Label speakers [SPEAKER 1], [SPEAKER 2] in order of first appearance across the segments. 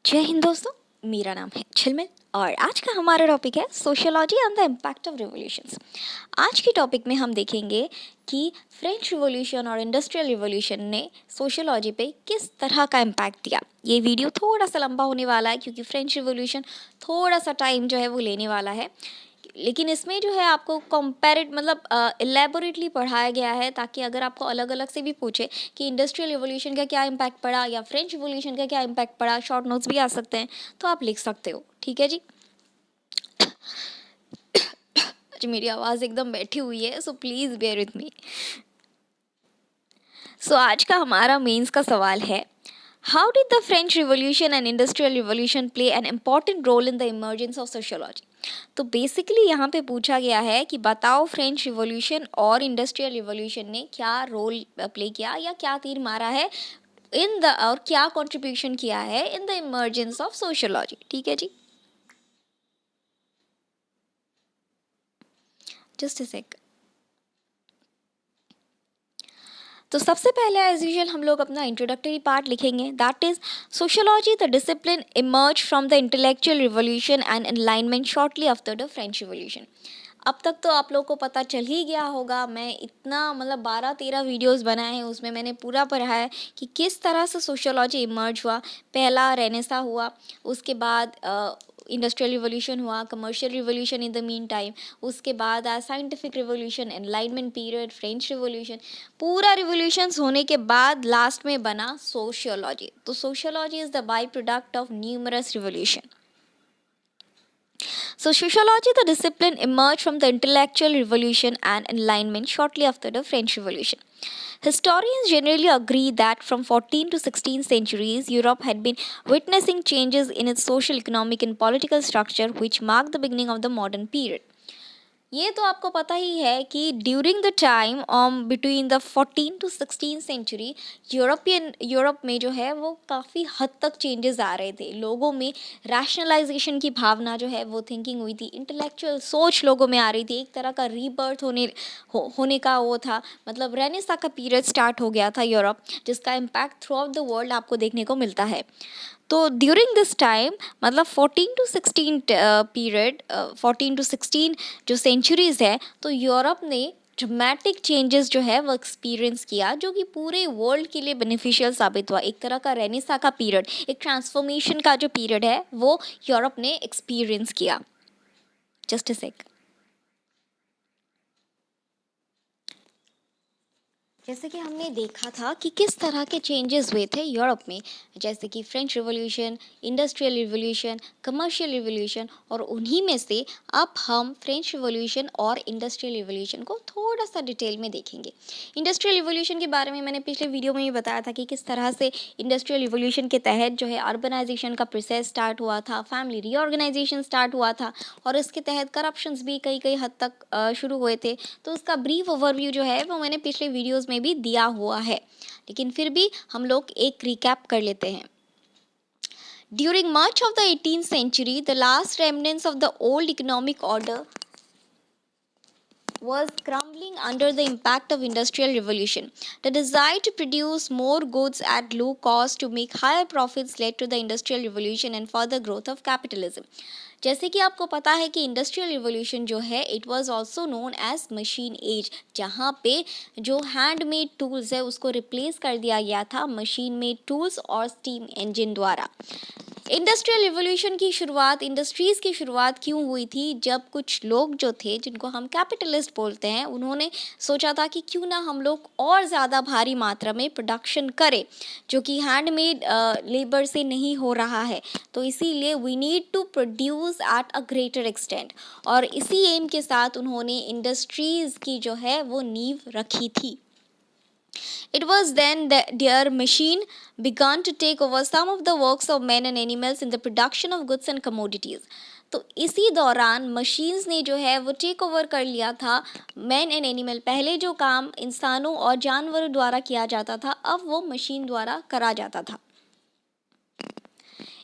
[SPEAKER 1] जय हिंद दोस्तों। मेरा नाम है झिलमिल और आज का हमारा टॉपिक है sociology and the impact of revolutions. आज के टॉपिक में हम देखेंगे कि फ्रेंच रिवॉल्यूशन और इंडस्ट्रियल रिवॉल्यूशन ने सोशियोलॉजी पे किस तरह का इम्पैक्ट दिया। ये वीडियो थोड़ा सा लंबा होने वाला है क्योंकि फ्रेंच रिवॉल्यूशन थोड़ा सा टाइम जो है वो लेने वाला है, लेकिन इसमें जो है आपको कंपेरेट मतलब इलेबोरेटली पढ़ाया गया है ताकि अगर आपको अलग अलग से भी पूछे कि इंडस्ट्रियल रिवॉल्यूशन का क्या इम्पैक्ट पड़ा या फ्रेंच रिवॉल्यूशन का क्या इम्पैक्ट पड़ा, शॉर्ट नोट्स भी आ सकते हैं तो आप लिख सकते हो। ठीक है जी। आज मेरी आवाज़ एकदम बैठी हुई है, so please bear with me. So आज का हमारा मेंस का सवाल है, how did the French revolution and industrial revolution play an important role in the emergence of sociology. तो बेसिकली यहाँ पे पूछा गया है कि बताओ फ्रेंच रिवॉल्यूशन और इंडस्ट्रियल रिवॉल्यूशन ने क्या रोल प्ले किया या क्या तीर मारा है इन द और क्या कंट्रीब्यूशन किया है इन द इमर्जेंस ऑफ सोशियोलॉजी। ठीक है जी, जस्ट अ सेक। तो सबसे पहले एज यूजल हम लोग अपना इंट्रोडक्टरी पार्ट लिखेंगे, that is sociology the discipline emerge from the intellectual revolution and enlightenment shortly after the French revolution. अब तक तो आप लोग को पता चल ही गया होगा, मैं इतना मतलब 12-13 वीडियोस बनाए हैं, उसमें मैंने पूरा पढ़ा है कि किस तरह से सोशियोलॉजी इमर्ज हुआ। पहला रेनेसा हुआ, उसके बाद इंडस्ट्रियल रिवॉल्यूशन हुआ, commercial revolution in the mean time, उसके बाद scientific revolution, enlightenment period, French revolution. पूरा रिवॉल्यूशंस होने के बाद लास्ट में बना सोशियोलॉजी। तो sociology is the by product of numerous revolution. So, sociology, the discipline, emerged from the intellectual revolution and enlightenment shortly after the French Revolution. Historians generally agree that from 14th to 16th centuries, Europe had been witnessing changes in its social, economic, and political structure, which marked the beginning of the modern period. ये तो आपको पता ही है कि during the time between the 14 to 16 century Europe में जो है वो काफ़ी हद तक चेंजेस आ रहे थे। लोगों में रैशनलाइजेशन की भावना जो है वो थिंकिंग हुई थी, इंटेलेक्चुअल सोच लोगों में आ रही थी, एक तरह का रीबर्थ होने का वो था। मतलब रेनेसा का पीरियड स्टार्ट हो गया था यूरोप, जिसका impact through out the world आपको देखने को मिलता है। तो ड्यूरिंग दिस टाइम मतलब 14 to 16 पीरियड, 14 to 16 जो सेंचुरीज है, तो यूरोप ने ड्रामेटिक चेंजेस जो है वो एक्सपीरियंस किया, जो कि पूरे वर्ल्ड के लिए बेनिफिशियल साबित हुआ। एक तरह का रेनेसा का पीरियड, एक ट्रांसफॉर्मेशन का जो पीरियड है वो यूरोप ने एक्सपीरियंस किया। जस्ट अ सेक। जैसे कि हमने देखा था कि किस तरह के चेंजेस हुए थे यूरोप में, जैसे कि French revolution, industrial revolution, commercial revolution, और उन्हीं में से अब हम फ्रेंच रिवॉल्यूशन और इंडस्ट्रियल रिवॉल्यूशन को थोड़ा सा डिटेल में देखेंगे। इंडस्ट्रियल रिवॉल्यूशन के बारे में मैंने पिछले वीडियो में ही बताया था कि किस तरह से इंडस्ट्रियल रिवॉल्यूशन के तहत जो है अर्बनाइजेशन का प्रोसेस स्टार्ट हुआ था, फैमिली रीऑर्गेनाइजेशन स्टार्ट हुआ था, और इसके तहत करप्शंस भी कई कई हद तक शुरू हुए थे। तो उसका ब्रीफ ओवरव्यू जो है वो मैंने पिछले वीडियोस में भी दिया हुआ है, लेकिन फिर भी हम लोग एक रिकैप कर लेते हैं। During much of the 18th century, the last remnants of the old economic order was crumbling under the impact of industrial revolution. The desire to produce more goods at low cost to make higher profits led to the industrial revolution and further growth of capitalism. जैसे कि आपको पता है कि industrial revolution जो है it was also known as machine age, जहाँ पे जो हैंडमेड टूल्स है उसको रिप्लेस कर दिया गया था मशीन मेड टूल्स और स्टीम इंजन द्वारा। इंडस्ट्रियल रिवॉल्यूशन की शुरुआत, इंडस्ट्रीज़ की शुरुआत क्यों हुई थी? जब कुछ लोग जो थे जिनको हम कैपिटलिस्ट बोलते हैं, उन्होंने सोचा था कि क्यों ना हम लोग और ज़्यादा भारी मात्रा में प्रोडक्शन करें, जो कि हैंडमेड लेबर से नहीं हो रहा है। तो इसीलिए we need to produce at a greater extent, और इसी एम के साथ उन्होंने इंडस्ट्रीज़ की जो है वो नींव रखी थी। It was then that their machine began to take over some of the works of men and animals in the production of goods and commodities. तो इसी दौरान मशीन्स ने जो है वो टेक ओवर कर लिया था मैन एंड एनिमल। पहले जो काम इंसानों और जानवरों द्वारा किया जाता था, अब वो मशीन द्वारा करा जाता था।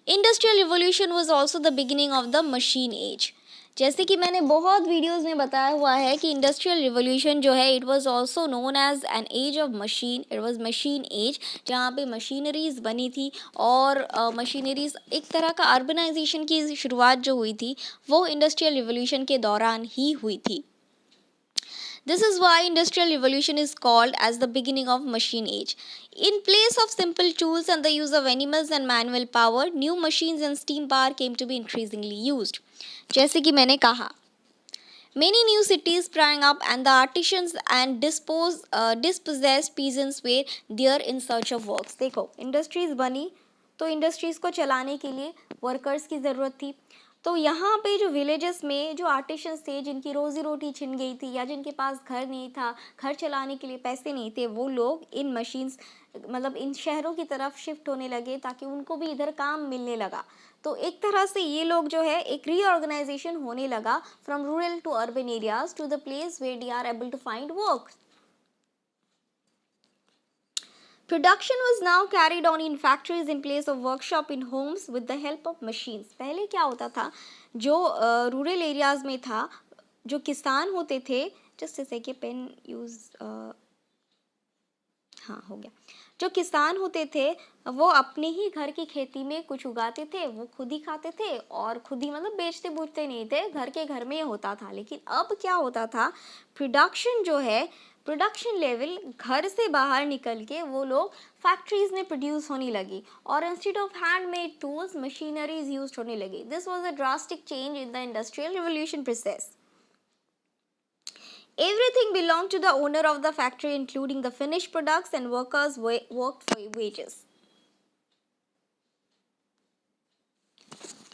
[SPEAKER 1] Industrial revolution was also the beginning of the machine age. जैसे कि मैंने बहुत वीडियोस में बताया हुआ है कि इंडस्ट्रियल रिवॉल्यूशन जो है it was also known as an age of machine, it was machine age, जहाँ पे मशीनरीज बनी थी और मशीनरीज एक तरह का अर्बनाइजेशन की शुरुआत जो हुई थी वो इंडस्ट्रियल रिवॉल्यूशन के दौरान ही हुई थी. This is why industrial revolution is called as the beginning of machine age. In place of simple tools and the use of animals and manual power, new machines and steam power came to be increasingly used. जैसे कि मैंने कहा, many new cities sprang up and the artisans and dispossessed peasants were there in search of works. देखो, industries बनी तो industries को चलाने के लिए वर्कर्स की ज़रूरत थी. तो यहाँ पे जो विलेजेस में जो आर्टिशंस थे जिनकी रोज़ी रोटी छिन गई थी या जिनके पास घर नहीं था, घर चलाने के लिए पैसे नहीं थे, वो लोग इन मशीन्स मतलब इन शहरों की तरफ शिफ्ट होने लगे ताकि उनको भी इधर काम मिलने लगा. तो एक तरह से ये लोग जो है एक रीऑर्गेनाइजेशन होने लगा from rural to urban areas to the place where they are able to find work. Production was now carried on in factories in place of workshop in homes with the help of machines. पहले क्या होता था, जो rural areas में था, जो किसान होते थे, जस्ट से कि पेन यूज, हाँ हो गया, जो किसान होते थे वो अपने ही घर की खेती में कुछ उगाते थे, वो खुद ही खाते थे और खुद ही मतलब बेचते बूचते नहीं थे, घर के घर में होता था. लेकिन अब क्या होता था, प्रोडक्शन जो है, प्रोडक्शन लेवल घर से बाहर निकल के वो लोग फैक्ट्रीज में प्रोड्यूस होने लगी और instead of handmade tools machineries use होने लगी. This was a drastic change in the industrial revolution process. Everything belonged to the owner of the factory, including the finished products, and workers worked for wages.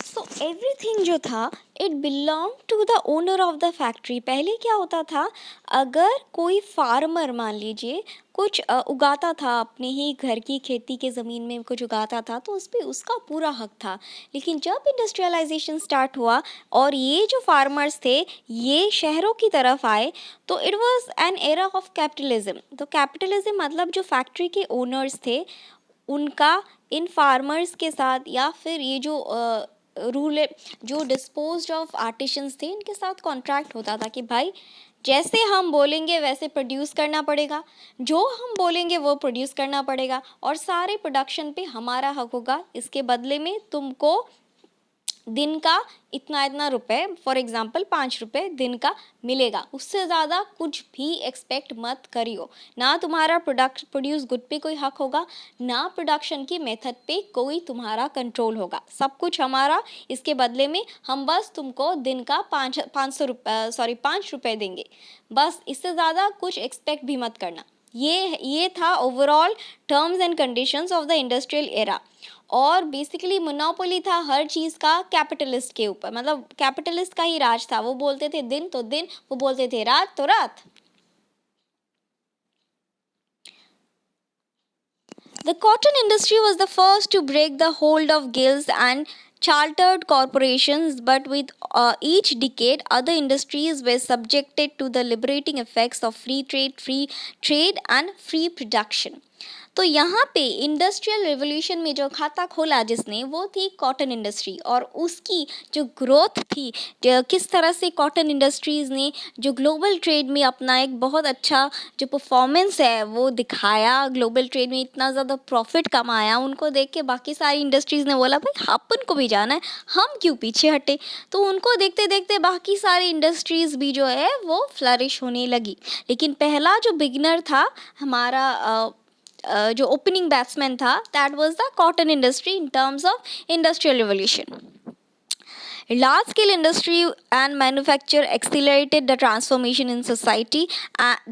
[SPEAKER 1] So everything जो था it belong to the owner of the factory. पहले क्या होता था, अगर कोई farmer मान लीजिए कुछ उगाता था, अपने ही घर की खेती के ज़मीन में कुछ उगाता था, तो उस पर उसका पूरा हक था. लेकिन जब इंडस्ट्रियलाइजेशन स्टार्ट हुआ और ये जो फार्मर्स थे ये शहरों की तरफ आए, तो it was an era of capitalism. तो कैपिटलिज्म मतलब जो फैक्ट्री के ओनर्स थे उनका इन फार्मर्स के साथ या फिर ये जो रूल जो डिस्पोज्ड ऑफ आर्टिशंस थे इनके साथ कॉन्ट्रैक्ट होता था कि भाई जैसे हम बोलेंगे वैसे प्रोड्यूस करना पड़ेगा, जो हम बोलेंगे वो प्रोड्यूस करना पड़ेगा और सारे प्रोडक्शन पे हमारा हक होगा. इसके बदले में तुमको दिन का इतना इतना रुपए, फॉर एग्जांपल 5 रुपए दिन का मिलेगा, उससे ज़्यादा कुछ भी एक्सपेक्ट मत करियो. ना तुम्हारा प्रोड्यूस गुड पे कोई हक होगा, ना प्रोडक्शन की मेथड पे कोई तुम्हारा कंट्रोल होगा, सब कुछ हमारा. इसके बदले में हम बस तुमको दिन का 5 रुपए देंगे, बस इससे ज़्यादा कुछ एक्सपेक्ट भी मत करना. ये था overall terms and conditions of the industrial era. और बेसिकली मोनोपोली था हर चीज़ का कैपिटलिस्ट के ऊपर, मतलब कैपिटलिस्ट का ही राज था. वो बोलते थे दिन तो दिन, वो बोलते थे रात तो रात. The cotton industry was the first to break the hold of guilds and chartered corporations, but with each decade, other industries were subjected to the liberating effects of free trade and free production. तो यहाँ पे industrial revolution में जो खाता खोला जिसने वो थी कॉटन इंडस्ट्री. और उसकी जो ग्रोथ थी, किस तरह से कॉटन इंडस्ट्रीज़ ने जो ग्लोबल ट्रेड में अपना एक बहुत अच्छा जो परफॉर्मेंस है वो दिखाया, ग्लोबल ट्रेड में इतना ज़्यादा प्रॉफिट कमाया, उनको देख के बाकी सारी इंडस्ट्रीज़ ने बोला भाई अपन को भी जाना है, हम क्यों पीछे हटे. तो उनको देखते देखते बाकी सारी इंडस्ट्रीज़ भी जो है वो फ्लरिश होने लगी. लेकिन पहला जो बिगिनर था हमारा जो ओपनिंग बैट्समैन था, that was the cotton industry in terms of industrial revolution. Large scale industry and manufacture accelerated the transformation in society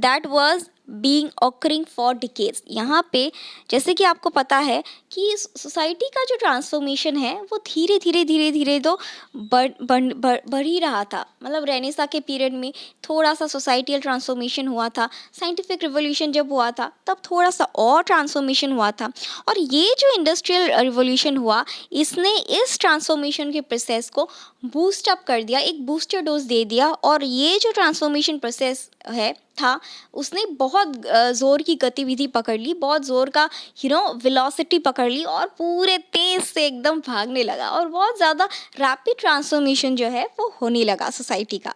[SPEAKER 1] that was being occurring for decades. यहाँ पे जैसे कि आपको पता है कि सोसाइटी का जो ट्रांसफॉर्मेशन है वो धीरे धीरे तो बढ़ ही रहा था. मतलब रेनेसा के पीरियड में थोड़ा सा सोसाइटियल ट्रांसफॉर्मेशन हुआ था, साइंटिफिक रिवोल्यूशन जब हुआ था तब थोड़ा सा और ट्रांसफॉर्मेशन हुआ था, और ये जो इंडस्ट्रियल रिवोल्यूशन हुआ इसने इस ट्रांसफॉर्मेशन के प्रोसेस को बूस्ट अप कर दिया, एक बूस्टर डोज दे दिया. और ये जो ट्रांसफॉर्मेशन प्रोसेस है था उसने बहुत ज़ोर की गतिविधि पकड़ ली, बहुत ज़ोर का वेलोसिटी पकड़ ली और पूरे तेज़ से एकदम भागने लगा और बहुत ज़्यादा रैपिड ट्रांसफॉर्मेशन जो है वो होने लगा सोसाइटी का।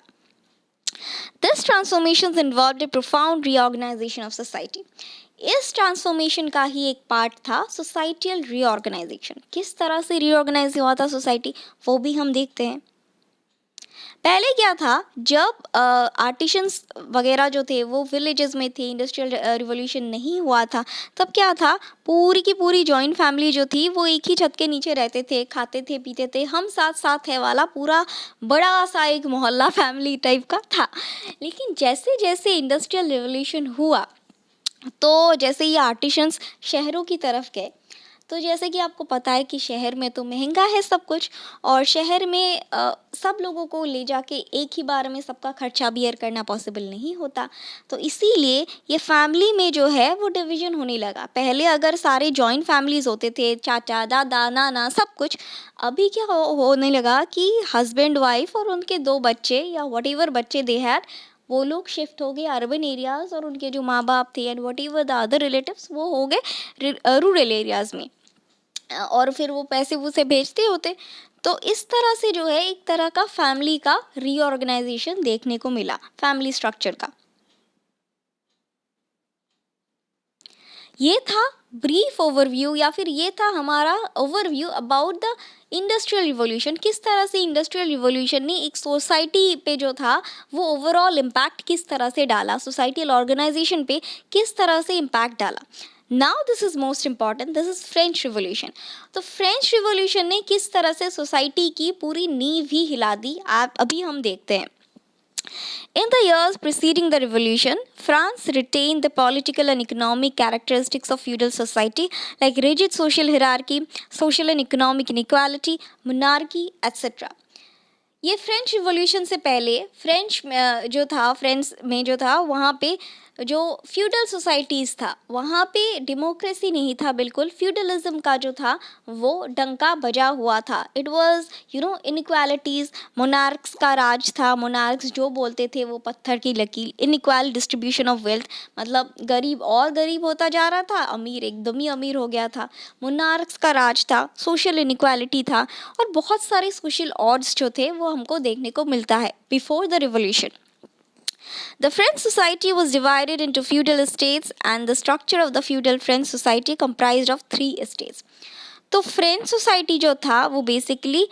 [SPEAKER 1] This transformations involved a profound reorganization of society. इस ट्रांसफॉर्मेशन का ही एक पार्ट था सोसाइटियल रीऑर्गेनाइजेशन। किस तरह से रीऑर्गेनाइज हुआ था सोसाइटी, वो भी हम देखते हैं। पहले क्या था, जब आर्टिशंस वगैरह जो थे वो विलेजेस में थे, इंडस्ट्रियल रिवॉल्यूशन नहीं हुआ था, तब क्या था, पूरी की पूरी जॉइंट फैमिली जो थी वो एक ही छत के नीचे रहते थे, खाते थे पीते थे, हम साथ साथ है वाला पूरा बड़ा सा एक मोहल्ला फैमिली टाइप का था। लेकिन जैसे जैसे इंडस्ट्रियल रिवॉल्यूशन हुआ, तो जैसे ये आर्टिशंस शहरों की तरफ गए, तो जैसे कि आपको पता है कि शहर में तो महंगा है सब कुछ, और शहर में सब लोगों को ले जाके एक ही बार में सबका खर्चा बियर करना पॉसिबल नहीं होता। तो इसीलिए ये फैमिली में जो है वो डिवीजन होने लगा। पहले अगर सारे जॉइंट फैमिलीज होते थे, चाचा दादा नाना सब कुछ, अभी क्या होने लगा कि हस्बैंड वाइफ और उनके 2 बच्चे या वट एवर बच्चे दे हैड, वो लोग शिफ्ट हो गए अर्बन एरियाज, और उनके जो माँ बाप थे and what ever the other relatives वो हो गए रूरल एरियाज में, और फिर वो पैसे उसे भेजते होते। तो इस तरह से जो है एक तरह का फैमिली का रीऑर्गेनाइजेशन देखने को मिला, फैमिली स्ट्रक्चर का। ये था ब्रीफ ओवरव्यू, या फिर ये था हमारा overview about the industrial revolution. किस तरह से इंडस्ट्रियल रिवॉल्यूशन ने एक सोसाइटी पे जो था वो ओवरऑल इम्पैक्ट किस तरह से डाला, सोसाइटियल ऑर्गेनाइजेशन पे किस तरह से इम्पैक्ट डाला। Now this is most important, this is French revolution. तो फ्रेंच रिवॉल्यूशन ने किस तरह से सोसाइटी की पूरी नींव ही हिला दी, आप अभी हम देखते हैं। In the years preceding the revolution, France retained the political and economic characteristics of feudal society, like rigid social hierarchy, social and economic inequality, monarchy, etc. ये फ्रेंच रिवॉल्यूशन से पहले फ्रेंच जो था, फ्रेंच में जो था वहाँ पे जो फ्यूडल सोसाइटीज़ था वहाँ पे डेमोक्रेसी नहीं था, बिल्कुल फ्यूडलिज्म का जो था वो डंका बजा हुआ था। इट वाज इनइक्वालिटीज़, मोनार्क्स का राज था, मोनार्क्स जो बोलते थे वो पत्थर की लकीर, इनइक्वाल डिस्ट्रीब्यूशन ऑफ वेल्थ, मतलब गरीब और गरीब होता जा रहा था, अमीर एकदम ही अमीर हो गया था। मोनार्क्स का राज था, सोशल इनइक्वालिटी था, और बहुत सारे सोशल ऑर्ड्स जो थे वो हमको देखने को मिलता है before the revolution. The French society was divided into feudal estates, and the structure of the feudal French society comprised of 3 estates. तो फ्रेंच सोसाइटी जो था वो बेसिकली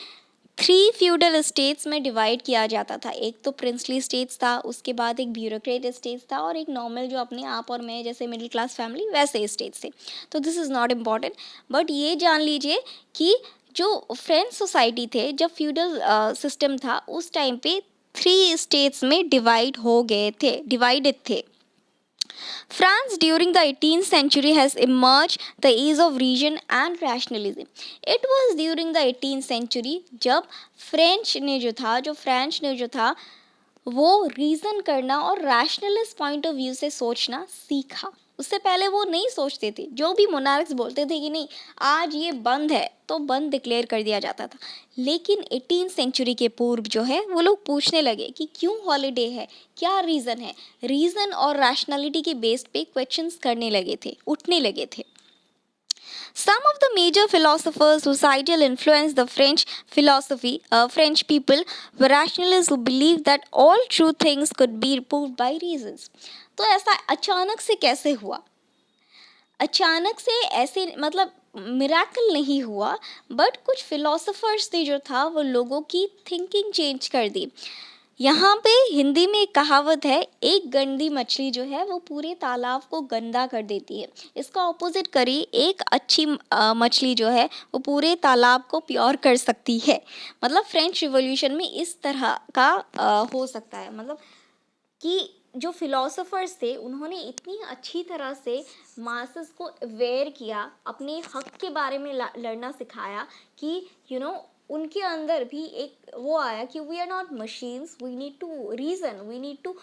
[SPEAKER 1] 3 फ्यूडल स्टेट्स में डिवाइड किया जाता था। एक तो प्रिंसली स्टेट्स था, उसके बाद एक ब्यूरोक्रेट स्टेट्स था, और एक नॉर्मल जो अपने आप और मैं जैसे मिडिल क्लास फैमिली वैसे स्टेट्स थे। तो this is not important, but ये जान लीजिए कि जो फ्रेंच सोसाइटी थे, जब फ्यूडल सिस्टम था उस टाइम पे 3 स्टेट्स में डिवाइडेड थे। France during the 18th century has emerged the age of reason and rationalism. It was during the 18th century जब फ्रेंच ने जो था वो रीज़न करना और रैशनलिस्ट पॉइंट ऑफ व्यू से सोचना सीखा। उससे पहले वो नहीं सोचते थे, जो भी मोनार्क्स बोलते थे कि नहीं आज ये बंद है तो बंद डिक्लेयर कर दिया जाता था। लेकिन 18 सेंचुरी के पूर्व जो है वो लोग पूछने लगे कि क्यों हॉलीडे है, क्या रीज़न है। रीज़न और रैशनलिटी के बेस पे क्वेश्चंस करने लगे थे, उठने लगे थे। Some of the major philosophers whose ideal influenced the French people were rationalists who believed that all true things could be proved by reasons. तो ऐसा अचानक से कैसे हुआ? अचानक से ऐसे मतलब मिराकल नहीं हुआ, बट कुछ फिलोसोफर्स ने जो था वो लोगों की थिंकिंग चेंज कर दी। यहाँ पे हिंदी में एक कहावत है, एक गंदी मछली जो है वो पूरे तालाब को गंदा कर देती है। इसका ऑपोजिट करिए, एक अच्छी मछली जो है वो पूरे तालाब को प्योर कर सकती है। मतलब फ्रेंच रिवॉल्यूशन में इस तरह का हो सकता है, मतलब कि जो फिलोसोफर्स थे उन्होंने इतनी अच्छी तरह से मासेस को अवेयर किया, अपने हक के बारे में लड़ना सिखाया कि उनके अंदर भी एक वो आया कि we are not machines, we need to reason, we need to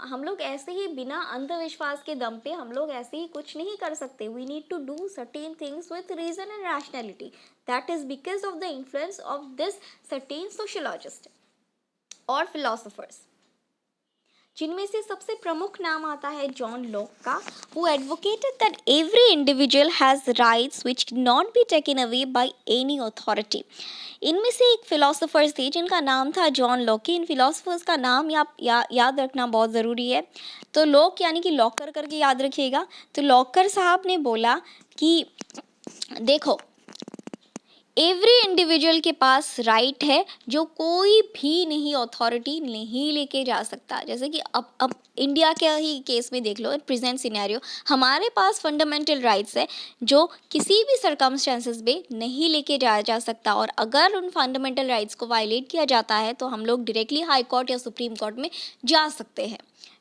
[SPEAKER 1] हम लोग ऐसे ही बिना अंधविश्वास के दम पे हम लोग ऐसे ही कुछ नहीं कर सकते। We need to do certain things with reason and rationality. That is because of the influence of this certain sociologist और फिलोसोफर्स। जिनमें से सबसे प्रमुख नाम आता है जॉन लॉक का, who advocated that every individual has rights which cannot be taken away by any authority. इनमें से एक फिलोसोफर्स थे जिनका नाम था जॉन लॉक। इन फिलोसोफर्स का नाम याद रखना बहुत ज़रूरी है। तो लॉक यानी कि लॉकर करके याद रखिएगा। तो लॉकर साहब ने बोला कि देखो, एवरी इंडिविजुअल के पास राइट है जो कोई भी नहीं अथॉरिटी नहीं लेके जा सकता। जैसे कि अब इंडिया के ही केस में देख लो, प्रेजेंट सिनेरियो, हमारे पास फंडामेंटल राइट्स है जो किसी भी सर्कमस्टेंसेस में नहीं लेके जाया जा सकता, और अगर उन फंडामेंटल राइट्स को वायलेट किया जाता है तो हम लोग डायरेक्टली हाई कोर्ट या सुप्रीम कोर्ट में जा सकते हैं।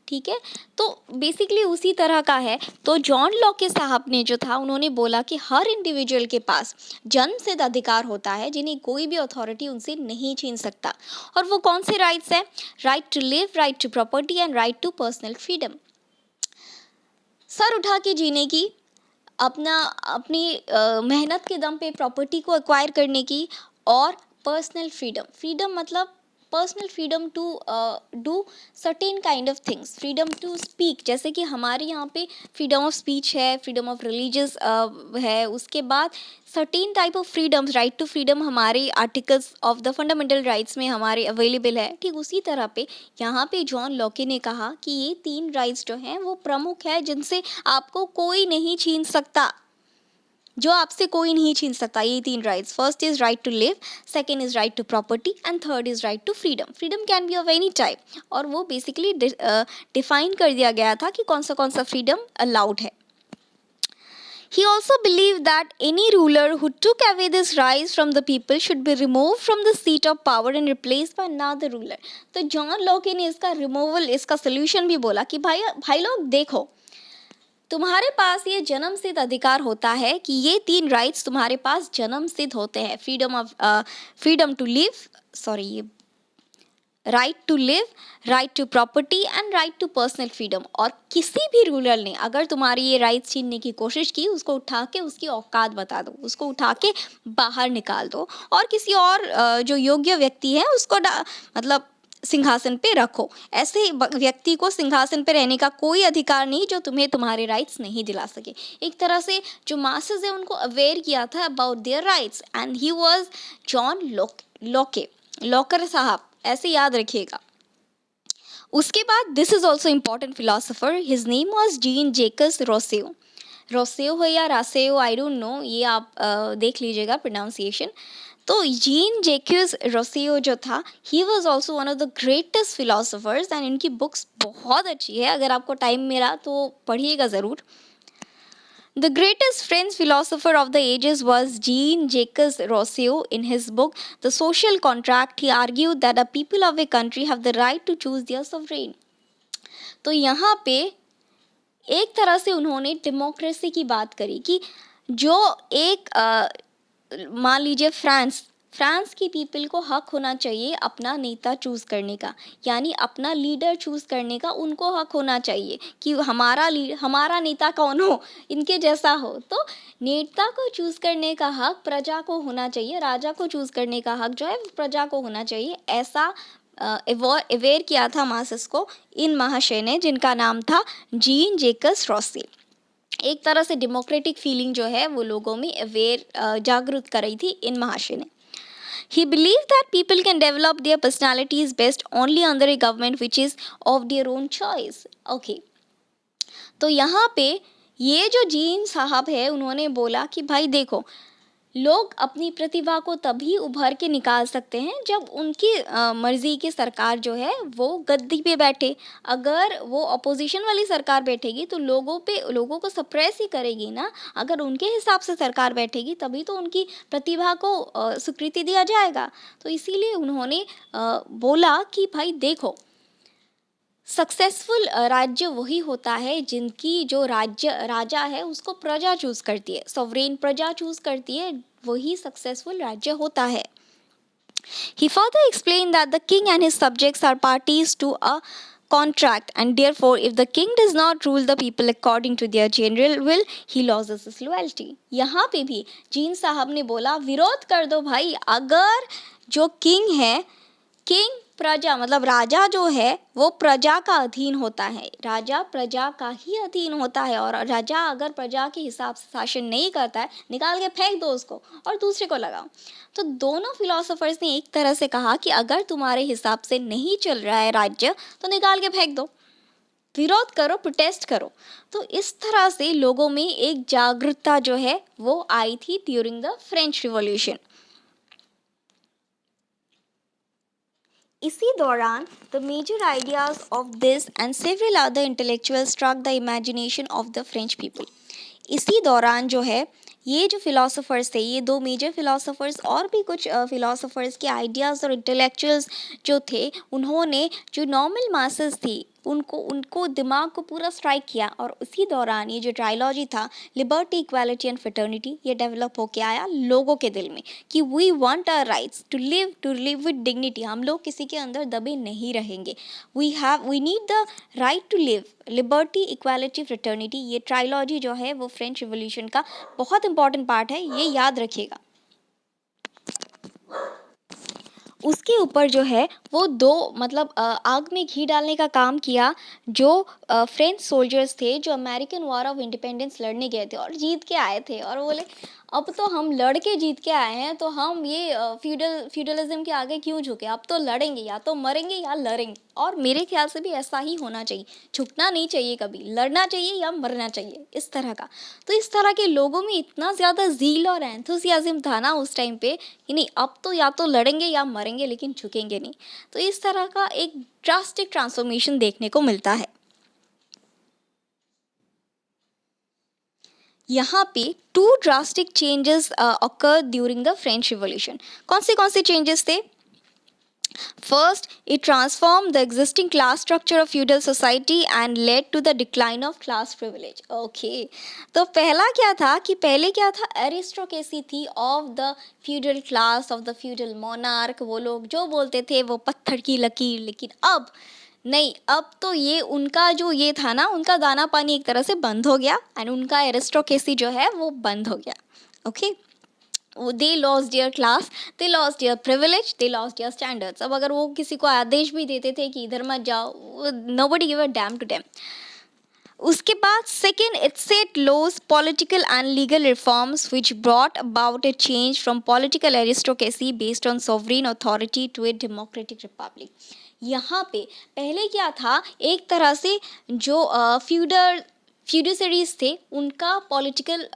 [SPEAKER 1] ठीक है, तो बेसिकली उसी तरह का है। तो जॉन लॉक के साहब ने जो था, उन्होंने बोला कि हर इंडिविजुअल के पास जन्मसिद्ध अधिकार होता है जिन्हें कोई भी अथॉरिटी उनसे नहीं छीन सकता। और वो कौन से राइट्स हैं? Right to live, right to property and right to personal freedom. सर उठा के जीने की, अपनी मेहनत के दम पे प्रॉपर्टी को एक्वायर करने की, और पर्सनल फ्रीडम। फ्रीडम मतलब personal freedom to do certain kind of things, freedom to speak, जैसे कि हमारे यहाँ पे फ्रीडम ऑफ स्पीच है, फ्रीडम ऑफ रिलीजियस है, उसके बाद certain type of freedoms, right to freedom हमारे articles of the fundamental rights में हमारे अवेलेबल है। ठीक उसी तरह पे यहाँ पे जॉन लॉके ने कहा कि ये 3 राइट्स जो हैं वो प्रमुख है जिनसे आपको कोई नहीं छीन सकता, जो आपसे कोई नहीं छीन सकता। ये 3 rights, first is right to live, second is right to property and third is right to freedom. Freedom can be of any type, और वो बेसिकली डिफाइन कर दिया गया था कि कौन सा फ्रीडम अलाउड है। He also believed that any ruler who took away this rights from the people should be removed from the seat of power and replaced by another ruler. तो John Locke ने इसका removal, इसका solution भी बोला कि भाई लोग देखो, तुम्हारे पास ये जन्म सिद्ध अधिकार होता है कि ये 3 राइट्स तुम्हारे पास जन्म सिद्ध होते हैं। फ्रीडम टू लिव, ये right to live, right to property and right to personal freedom. और किसी भी रूलर ने अगर तुम्हारी ये राइट्स छीनने की कोशिश की, उसको उठा के उसकी औकात बता दो, उसको उठा के बाहर निकाल दो, और किसी और जो योग्य व्यक्ति है उसको मतलब सिंहासन पे रखो। ऐसे व्यक्ति को सिंहासन पे रहने का कोई अधिकार नहीं जो तुम्हें तुम्हारे राइट्स नहीं दिला सके। एक तरह से जो मासेस है उनको अवेयर किया था about their rights, and he was John Locke साहब, ऐसे याद रखिएगा। उसके बाद this is also important philosopher, his name was Jean Jacques Rousseau है या रासेओ, आई डोंट नो, ये आप देख लीजिएगा प्रोनाउंसिएशन। तो जीन जेक्यूस रोसियो जो था, he was also one of the greatest philosophers, and इनकी बुक्स बहुत अच्छी है, अगर आपको टाइम मिला तो पढ़िएगा ज़रूर। The greatest French philosopher of the ages was Jean-Jacques Rousseau. In his book, The Social Contract, he argued that the people of a country have the right to choose their sovereign. तो यहाँ पे एक तरह से उन्होंने democracy की बात करी कि जो एक मान लीजिए फ्रांस की पीपल को हक होना चाहिए अपना नेता चूज़ करने का, यानी अपना लीडर चूज़ करने का उनको हक होना चाहिए कि हमारा नेता कौन हो, इनके जैसा हो। तो नेता को चूज़ करने का हक प्रजा को होना चाहिए, राजा को चूज़ करने का हक जो है प्रजा को होना चाहिए। ऐसा अवेयर किया था मासेस को इन महाशय ने, जिनका नाम था जीन जेकस रॉसी। एक तरह से डेमोक्रेटिक फीलिंग जो है वो लोगों में अवेयर जागरूक कर रही थी इन महाशय ने। He believed that people can develop their personalities best only under a government which is of their own choice. Okay. तो यहाँ पे ये जो जीन साहब है उन्होंने बोला कि भाई देखो, लोग अपनी प्रतिभा को तभी उभर के निकाल सकते हैं जब उनकी मर्जी की सरकार जो है वो गद्दी पे बैठे। अगर वो अपोजिशन वाली सरकार बैठेगी तो लोगों को सप्रेस ही करेगी ना। अगर उनके हिसाब से सरकार बैठेगी तभी तो उनकी प्रतिभा को स्वीकृति दिया जाएगा। तो इसीलिए उन्होंने बोला कि भाई देखो, सक्सेसफुल राज्य वही होता है जिनकी जो राजा है उसको प्रजा चूज करती है, सॉवरेन प्रजा चूज करती है, वही सक्सेसफुल राज्य होता है। He further explained that the king and his subjects are parties to a contract, and therefore if the king does not rule the people according to their general will, he loses his loyalty. यहाँ पे भी gene साहब ने बोला विरोध कर दो भाई, अगर जो किंग है, किंग प्रजा मतलब राजा जो है वो प्रजा का अधीन होता है, राजा प्रजा का ही अधीन होता है, और राजा अगर प्रजा के हिसाब से शासन नहीं करता है, निकाल के फेंक दो उसको और दूसरे को लगाओ। तो दोनों फिलोसोफर्स ने एक तरह से कहा कि अगर तुम्हारे हिसाब से नहीं चल रहा है राज्य तो निकाल के फेंक दो, विरोध करो, प्रोटेस्ट करो। तो इस तरह से लोगों में एक जागरूकता जो है वो आई थी ड्यूरिंग द फ्रेंच रिवॉल्यूशन। इसी दौरान the major ideas of this and several other intellectuals struck the imagination of the French people. इसी दौरान जो है ये जो फिलोसोफर्स थे, ये दो मेजर फिलोसोफर्स और भी कुछ फिलोसोफर्स के आइडियाज़ और इंटेलेक्चुअल्स जो थे, उन्होंने जो नॉर्मल मासेस थी उनको उनको दिमाग को पूरा स्ट्राइक किया, और उसी दौरान ये जो ट्रायोलॉजी था, लिबर्टी, इक्वालिटी एंड फ्रेटर्निटी, ये डेवलप होके आया लोगों के दिल में कि we want our rights to live with dignity. हम लोग किसी के अंदर दबे नहीं रहेंगे। We need the right to live, liberty, equality, fraternity. ये ट्रायोलॉजी जो है वो फ्रेंच रिवॉल्यूशन का बहुत इंपॉर्टेंट पार्ट है, ये याद रखिएगा। उसके ऊपर जो है वो दो मतलब आग में घी डालने का काम किया जो फ्रेंच सोल्जर्स थे, जो अमेरिकन वॉर ऑफ इंडिपेंडेंस लड़ने गए थे और जीत के आए थे, और बोले अब तो हम लड़ के जीत के आए हैं, तो हम ये फ्यूडलिज्म के आगे क्यों झुके, अब तो लड़ेंगे, या तो मरेंगे या लड़ेंगे। और मेरे ख्याल से भी ऐसा ही होना चाहिए, झुकना नहीं चाहिए कभी, लड़ना चाहिए या मरना चाहिए, इस तरह का। तो इस तरह के लोगों में इतना ज़्यादा ज़ील और एंथुसियाज्म था ना उस टाइम पे कि नहीं, अब तो या तो लड़ेंगे या मरेंगे, लेकिन झुकेंगे नहीं। तो इस तरह का एक ड्रास्टिक ट्रांसफॉर्मेशन देखने को मिलता है। यहाँ पे two drastic changes occur during the French revolution. कौन से चेंजेस थे? First, it transformed the existing class structure of feudal society and led to the decline of class privilege. Okay, तो पहला क्या था कि पहले क्या था, एरिस्टोक्रेसी थी of the feudal class, of the feudal monarch. वो लोग जो बोलते थे वो पत्थर की लकीर। लेकिन अब नहीं, अब तो ये उनका जो ये था ना, उनका दाना पानी एक तरह से बंद हो गया, एंड उनका एरिस्टोक्रेसी जो है वो बंद हो गया। Okay, they lost their class, they lost their privilege, they lost their standards. अब अगर वो किसी को आदेश भी देते थे कि इधर मत जाओ, nobody give a damn to them. उसके बाद second, it set laws, political and legal reforms which brought about a change from political aristocracy based on sovereign authority to a democratic republic. यहाँ पे पहले क्या था, एक तरह से जो फ्यूडिसरीज थे उनका पॉलिटिकल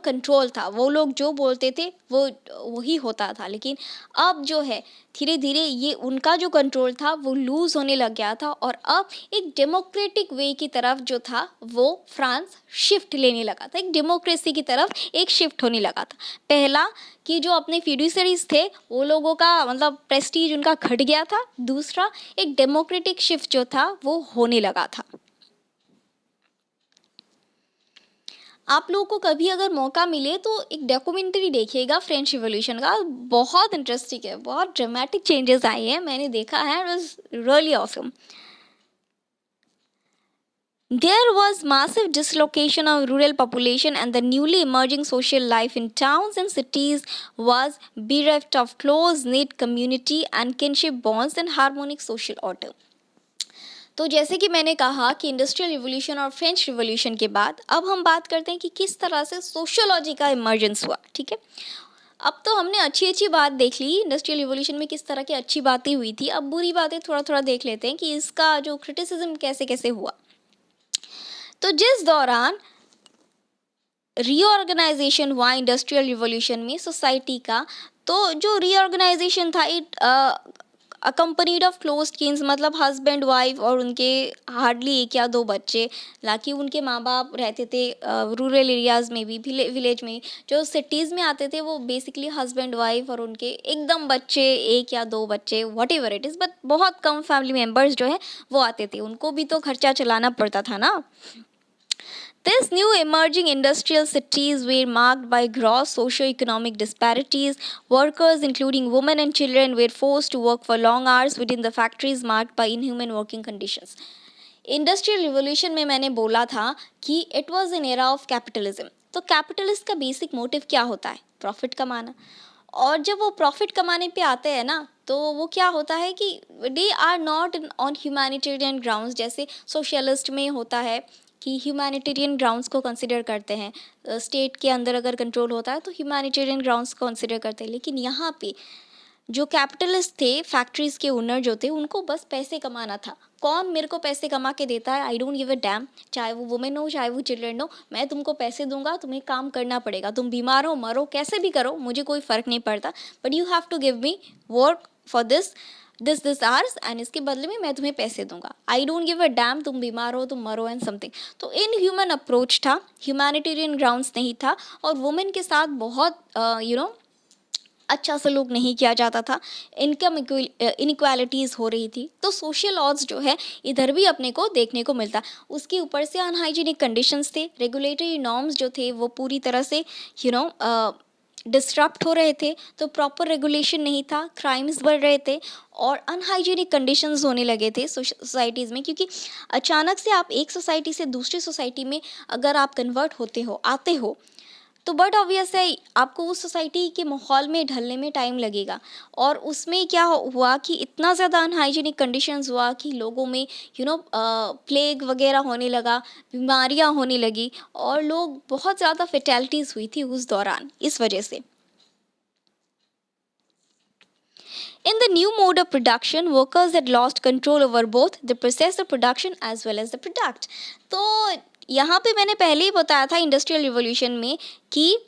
[SPEAKER 1] कंट्रोल था, वो लोग जो बोलते थे वो वही होता था। लेकिन अब जो है धीरे धीरे ये उनका जो कंट्रोल था वो लूज़ होने लग गया था, और अब एक डेमोक्रेटिक वे की तरफ जो था वो फ्रांस शिफ्ट लेने लगा था, एक डेमोक्रेसी की तरफ एक शिफ्ट होने लगा था। पहला कि जो अपने फ्यूडिसरीज थे वो लोगों का मतलब प्रेस्टीज उनका घट गया था, दूसरा एक डेमोक्रेटिक शिफ्ट जो था वो होने लगा था। आप लोगों को कभी अगर मौका मिले तो एक डॉक्यूमेंट्री देखिएगा फ्रेंच रिवॉल्यूशन का, बहुत इंटरेस्टिंग है, बहुत ड्रामेटिक चेंजेस आए हैं, मैंने देखा है, it was really awesome. There was massive dislocation of rural population, and the newly emerging social life in towns and cities was bereft of close-knit community and kinship bonds and harmonic social order. तो जैसे कि मैंने कहा कि industrial revolution और French revolution के बाद अब हम बात करते हैं कि किस तरह से सोशियोलॉजी का इमर्जेंस हुआ। ठीक है, अब तो हमने अच्छी अच्छी बात देख ली इंडस्ट्रियल रिवॉल्यूशन में, किस तरह की अच्छी बातें हुई थी। अब बुरी बातें थोड़ा थोड़ा देख लेते हैं कि इसका जो क्रिटिसिज्म कैसे कैसे हुआ। तो जिस दौरान रीऑर्गेनाइजेशन हुआ इंडस्ट्रियल रिवॉल्यूशन में सोसाइटी का, तो जो रीऑर्गेनाइजेशन था it accompanied of close Keynes, मतलब हस्बैंड वाइफ और उनके हार्डली एक या दो बच्चे, लाकि उनके माँ बाप रहते थे रूरल एरियाज़ में भी, विलेज में। जो सिटीज़ में आते थे वो बेसिकली हस्बैंड वाइफ और उनके एकदम बच्चे, एक या दो बच्चे, what ever it is, but बहुत कम फैमिली मेम्बर्स जो है वो आते थे, उनको भी तो खर्चा चलाना पड़ता था ना। These new emerging industrial cities were marked by gross socio-economic disparities. Workers, including women and children, were forced to work for long hours within the factories marked by inhuman working conditions. Industrial revolution में मैंने बोला था कि it was an era of capitalism. तो capitalist का basic motive क्या होता है? प्रॉफिट कमाना। और जब वो प्रॉफिट कमाने पे आते हैं ना, तो वो क्या होता है कि they are not on humanitarian grounds, जैसे सोशलिस्ट में होता है कि ह्यूमैनिटेरियन ग्राउंड्स को कंसिडर करते हैं, स्टेट के अंदर अगर कंट्रोल होता है तो ह्यूमैनिटेरियन ग्राउंड्स को कंसिडर करते हैं। लेकिन यहाँ पे जो कैपिटलिस्ट थे, फैक्ट्रीज के ओनर जो थे, उनको बस पैसे कमाना था। कौन मेरे को पैसे कमा के देता है, आई डोंट गिव अ डैम, चाहे वो वुमेन हो चाहे वो चिल्ड्रन हो, मैं तुमको पैसे दूंगा, तुम्हें काम करना पड़ेगा, तुम बीमार हो मरो कैसे भी करो, मुझे कोई फ़र्क नहीं पड़ता, but you have to give me work for this hours, and इसके बदले में मैं तुम्हें पैसे दूंगा। I don't give a damn, तुम बीमार हो तुम मरो एंड समथिंग। तो इन ह्यूमन अप्रोच था, ह्यूमैनिटेरियन ग्राउंड्स नहीं था, और वुमेन के साथ बहुत अच्छा सलूक नहीं किया जाता था, इनकम इनइक्वालिटीज़ हो रही थी। तो सोशल ऑड्स जो है इधर भी अपने को देखने को मिलता। उसके ऊपर से अनहाइजीनिक कंडीशंस थे, रेगुलेटरी नॉर्म्स जो थे वो पूरी तरह से डिस्टरप्ट हो रहे थे, तो प्रॉपर रेगुलेशन नहीं था, क्राइम्स बढ़ रहे थे और अनहाइजीनिक कंडीशंस होने लगे थे सोसाइटीज़ में। क्योंकि अचानक से आप एक सोसाइटी से दूसरी सोसाइटी में अगर आप कन्वर्ट होते हो, आते हो, तो बट ऑब्वियस है आपको उस सोसाइटी के माहौल में ढलने में टाइम लगेगा। और उसमें क्या हुआ कि इतना ज़्यादा अनहाइजीनिक कंडीशंस हुआ कि लोगों में प्लेग वगैरह होने लगा, बीमारियां होने लगी, और लोग बहुत ज़्यादा फेटैलिटीज़ हुई थी उस दौरान इस वजह से। In the new mode of production, workers had lost control over both the process of production as well as the product. तो यहाँ पे मैंने पहले ही बताया था इंडस्ट्रियल रिवॉल्यूशन में कि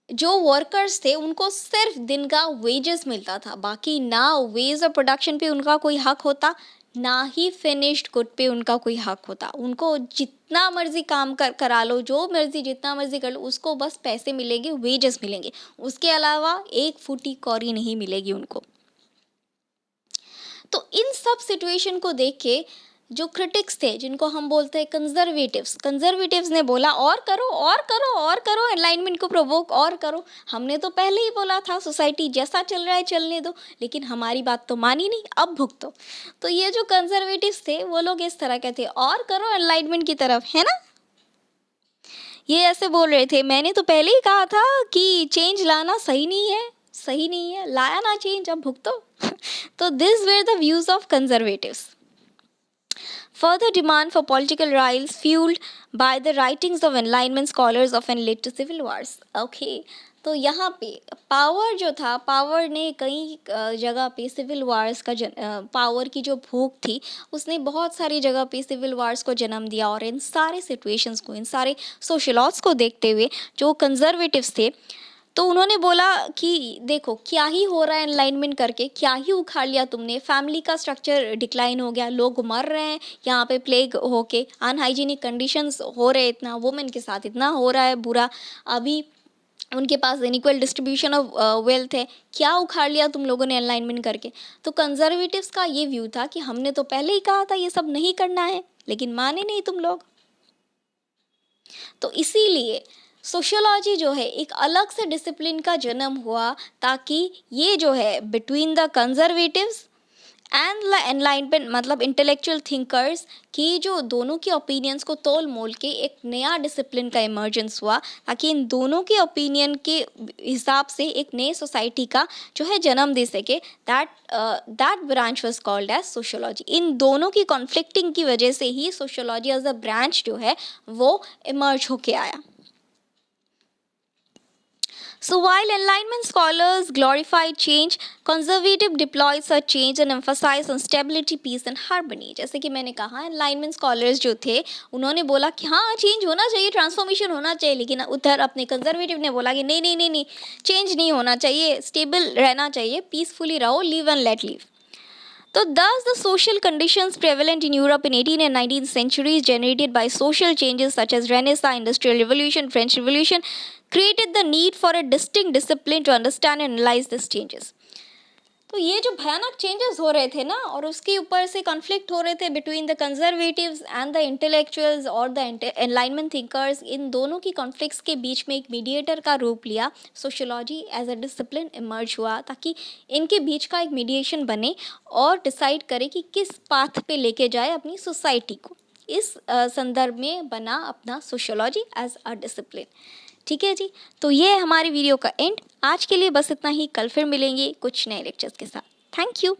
[SPEAKER 1] जो वर्कर्स थे उनको सिर्फ दिन का वेजेस मिलता था, बाकी ना वेज ऑफ प्रोडक्शन पे उनका कोई हक होता, ना ही फिनिश्ड गुड पे उनका कोई हक होता। उनको जितना मर्जी काम करा लो, जो मर्जी जितना मर्जी कर लो, उसको बस पैसे मिलेंगे, वेजेस मिलेंगे, उसके अलावा एक फूटी कौड़ी नहीं मिलेगी उनको। तो इन सब सिचुएशन को देख के जो क्रिटिक्स थे, जिनको हम बोलते हैं कंजर्वेटिव्स ने बोला और करो और करो और करो, अलाइनमेंट को प्रोवोक और करो, हमने तो पहले ही बोला था सोसाइटी जैसा चल रहा है चलने दो, लेकिन हमारी बात तो मानी नहीं, अब भुगतो। तो ये जो कंजर्वेटिव्स थे वो लोग इस तरह के थे, और करो अलाइनमेंट की तरफ, है ना। ये ऐसे बोल रहे थे, मैंने तो पहले ही कहा था कि चेंज लाना सही नहीं है, सही नहीं है, लाया ना चेंज, अब भुगतो। तो this were the views of conservatives. Further demand for political rights fueled by the writings of Enlightenment scholars often led to civil wars. Okay, तो यहाँ पे पावर जो था, पावर ने कई जगह पे सिविल वार्स का पावर की जो भूख थी उसने बहुत सारी जगह पे सिविल वार्स को जन्म दिया। और इन सारे सिचुएशंस को, इन सारे सोशल लॉज को देखते हुए जो कंजर्वेटिव्स थे, तो उन्होंने बोला कि देखो क्या ही हो रहा है एनलाइनमेंट करके, क्या ही उखाड़ लिया तुमने, फैमिली का स्ट्रक्चर डिक्लाइन हो गया, लोग मर रहे हैं यहाँ पे प्लेग होके, अनहाइजीनिक कंडीशंस हो रहे, इतना वुमेन के साथ इतना हो रहा है बुरा, अभी उनके पास इनइक्वल डिस्ट्रीब्यूशन ऑफ वेल्थ है, क्या उखाड़ लिया तुम लोगों ने अलाइनमेंट करके। तो कंजर्वेटिव्स का ये व्यू था कि हमने तो पहले ही कहा था ये सब नहीं करना है, लेकिन माने नहीं तुम लोग। तो इसीलिए सोशियोलॉजी जो है एक अलग से डिसिप्लिन का जन्म हुआ, ताकि ये जो है between the conservatives and the enlightenment, मतलब इंटेलेक्चुअल थिंकर्स की जो दोनों के ओपिनियंस को तोल मोल के एक नया डिसिप्लिन का इमर्जेंस हुआ, ताकि इन दोनों के ओपिनियन के हिसाब से एक नए सोसाइटी का जो है जन्म दे सके। That branch was called as sociology. इन दोनों की कॉन्फ्लिक्टिंग की वजह से ही सोशियोलॉजी एज अ ब्रांच जो है वो इमर्ज होके आया। So while Enlightenment scholars glorified change, conservative deployed such change and emphasized on stability, peace and harmony. जैसे कि मैंने कहा, Enlightenment scholars जो थे उन्होंने बोला कि हाँ चेंज होना चाहिए, ट्रांसफॉर्मेशन होना चाहिए, लेकिन उधर अपने कंजर्वेटिव ने बोला कि नहीं नहीं नहीं नहीं, चेंज नहीं होना चाहिए, स्टेबल रहना चाहिए, पीसफुली रहो, live and let live. So thus the social conditions prevalent in Europe in 18th and 19th centuries, generated by social changes such as Renaissance, Industrial Revolution, French Revolution, created the need for a distinct discipline to understand and analyze these changes. तो ये जो भयानक changes हो रहे थे ना, और उसके ऊपर से कॉन्फ्लिक्ट हो रहे थे between the conservatives and the intellectuals और द एनलाइनमेंट थिंकर्स, इन दोनों की कॉन्फ्लिक्ट्स के बीच में एक मीडिएटर का रूप लिया sociology as a discipline emerge हुआ, ताकि इनके बीच का एक मीडिएशन बने और डिसाइड करे कि किस पाथ पे लेके जाए अपनी सोसाइटी को। इस संदर्भ में बना अपना सोशियोलॉजी एज अ डिसिप्लिन। ठीक है जी, तो ये है हमारी वीडियो का एंड। आज के लिए बस इतना ही, कल फिर मिलेंगे कुछ नए लेक्चर्स के साथ। Thank you.